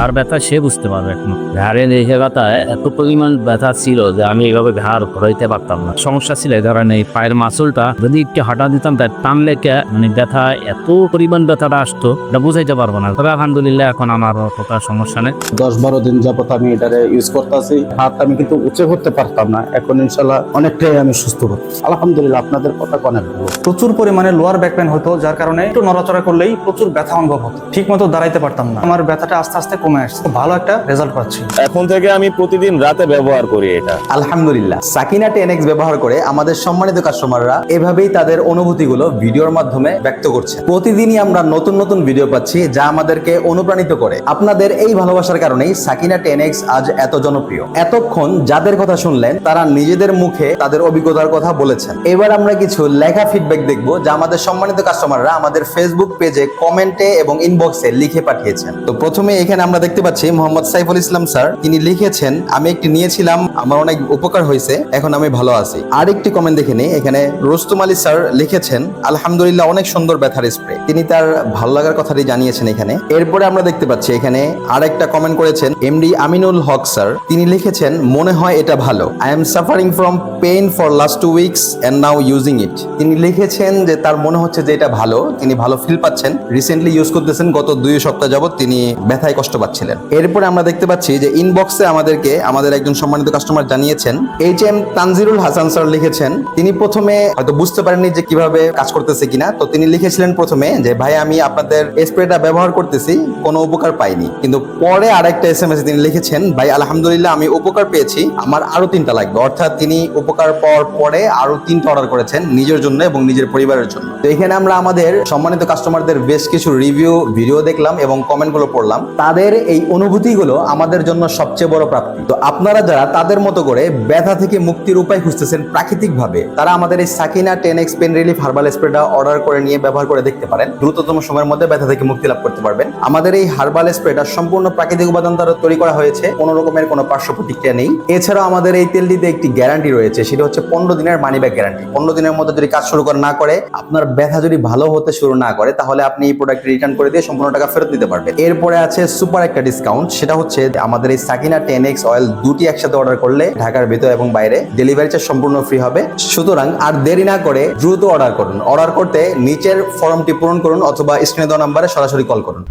ঘাড় ব্যথা সে বুঝতে পারবে এখন। ঘাড়ে রেখে ব্যথা এত পরিমাণ ব্যথা ছিল যে আমি এইভাবে ঘাড় ঘোরাইতে পারতাম না। সমস্যা ছিল ধরেন এই পায়ের মাসুলটা যদি একটু হাঁটা দিতাম তাই টানলে মানে ব্যথা এত পরিমাণ ব্যথাটা আসতো এটা বুঝাইতে পারবো না। তবে আলহামদুলিল্লাহ এখন আমার অতটা সমস্যা নেই। 10-12 দিন যাবত আমি এটারে ইউজ করতেছি। হাত আমি কিন্তু উঁচু করতে পারতাম না, এখন ইনশাল্লাহ অনেকটাই আমি সুস্থ হচ্ছি আলহামদুলিল্লাহ। আপনাদের কথা অনেক ভালো। প্রচুর পরিমাণে লোয়ার ব্যাক পেন হতো, যার কারণে একটু নড়াচড়া করলেই প্রচুর ব্যথা অনুভব হতো, ঠিক মতো দাঁড়াইতে পারতাম না। আমার ব্যথাটা আস্তে আস্তে কমে আসছে, খুব ভালো একটা রেজাল্ট পাচ্ছি। এখন থেকে আমি প্রতিদিন রাতে ব্যবহার করি এটা। আলহামদুলিল্লাহ, সাকিনা 10X ব্যবহার করে আমাদের সম্মানিত কাস্টমাররা এভাবেই তাদের অনুভূতিগুলো ভিডিওর মাধ্যমে ব্যক্ত করছে। প্রতিদিনই আমরা নতুন নতুন ভিডিও পাচ্ছি যা আমাদেরকে অনুপ্রাণিত করে। আপনাদের এই ভালোবাসার কারণেই সাকিনা 10X আজ এত জনপ্রিয়। এতক্ষণ যাদের কথা শুনলেন তারা নিজেদের মুখে তাদের অভিজ্ঞতার কথা বলেছেন। এবার আমরা কিছু লেখা ফিডব্যাক দেখব যা আমাদের সম্মানিত কাস্টমাররা আমাদের ফেসবুক পেজে কমেন্টে এবং ইনবক্সে লিখে পাঠিয়েছেন। তো প্রথমে এখানে আমরা দেখতে পাচ্ছি মোহাম্মদ সাইফুল ইসলাম স্যার, তিনি লিখেছেন আমি একটি নিয়েছিলাম, আমার অনেক উপকার হয়েছে, এখন আমি ভালো আছি। আরেকটি কমেন্ট দেখে নিই। এখানে রোস্তম আলী স্যার লিখেছেন আলহামদুলিল্লাহ অনেক সুন্দর ব্যথার স্প্রে, তিনি তার ভালো লাগার কথাটি জানিয়েছেন এখানে। এরপরে আমরা দেখতে পাচ্ছি এখানে আরেকটা কমেন্ট করেছেন এমডি আমিনুল হক স্যার, তিনি লিখেছেন মনে হয় এটা ভালো, I am suffering from pain for last 2 weeks and now using it. তিনি লিখেছেন যে তার মনে হচ্ছে যে এটা ভালো, তিনি ভালো ফিল পাচ্ছেন, রিসেন্টলি ইউজ করতেছেন, গত 2 সপ্তাহ যাবত তিনি ব্যথায় কষ্ট পাচ্ছিলেন। এরপরে আমরা দেখতে পাচ্ছি যে ইনবক্সে আমাদেরকে আমাদের একজন সম্মানিত কাস্টমার জানিয়েছেন HM তানজিরুল হাসান স্যার লিখেছেন, তিনি প্রথমে হয়তো বুঝতে পারেননি যে কিভাবে কাজ করতেছে কিনা, তো তিনি লিখেছিলেন প্রথমে যে ভাই আমি আপনাদের স্প্রেটা ব্যবহার করতেছি, কোনো উপকার পাইনি, কিন্তু পরে আরেকটা SMS তিনি লিখেছেন ভাই আলহামদুলিল্লাহ আমি উপকার পেয়েছি, আমার আরো 3টা লাগবে। অর্থাৎ তিনি উপকার পাওয়ার পরে আরো 3টা অর্ডার করেছেন নিজের জন্য এবং নিজের পরিবারের জন্য। তো এখানে আমরা আমাদের সম্মানিত কাস্টমারদের বেশ কিছু রিভিউ ভিডিও দেখলাম এবং কমেন্টগুলো পড়লাম। তাদের এই অনুভূতিগুলো আমাদের জন্য সবচেয়ে বড় প্রাপ্তি। তো আপনারা যারা তাদের মতো করে ব্যথা থেকে মুক্তির উপায় খুঁজতেছেন প্রাকৃতিক ভাবে, তারা আমাদের এই Sakina 10X pain relief herbal স্প্রেটা অর্ডার করে নিয়ে ব্যবহার করে দেখতে পারেন। দ্রুততম সময়ের মধ্যে ব্যথা থেকে মুক্তি লাভ করতে পারবেন। আমাদের এই হার্বাল স্প্রেটা সম্পূর্ণ প্রাকৃতিক উপাদান দ্বারা তৈরি করা হয়েছে, কোনো রকমের কোনো পার্শ্ব প্রতিক্রিয়া নেই। এছাড়াও আমাদের এই তেলটিতে একটি গ্যারান্টি রয়েছে, সেটা হচ্ছে 15 দিনের মানি ব্যাক গ্যারান্টি। 15 দিনের মধ্যে যদি কাজ শুরু না করে, আপনার ব্যথা যদি ভালো হতে শুরু না করে, তাহলে আপনি এই প্রোডাক্ট রিটার্ন করে দিয়ে সম্পূর্ণ টাকা ফেরত দিতে পারবেন। এরপরে আছে সুপার একটা ডিসকাউন্ট, সেটা হচ্ছে আমাদের এই সাকিনা 10X অয়েল দুটি একসাথে অর্ডার করলে ঢাকার ভিতর এবং বাইরে ডেলিভারি চার্জ সম্পূর্ণ ফ্রি হবে। সুতরাং আর দেরি না করে দ্রুত অর্ডার করুন। অর্ডার করতে নিচের ফর্মটি পূরণ করুন অথবা স্ক্রিনে দেওয়া নাম্বারে সরাসরি কল করুন।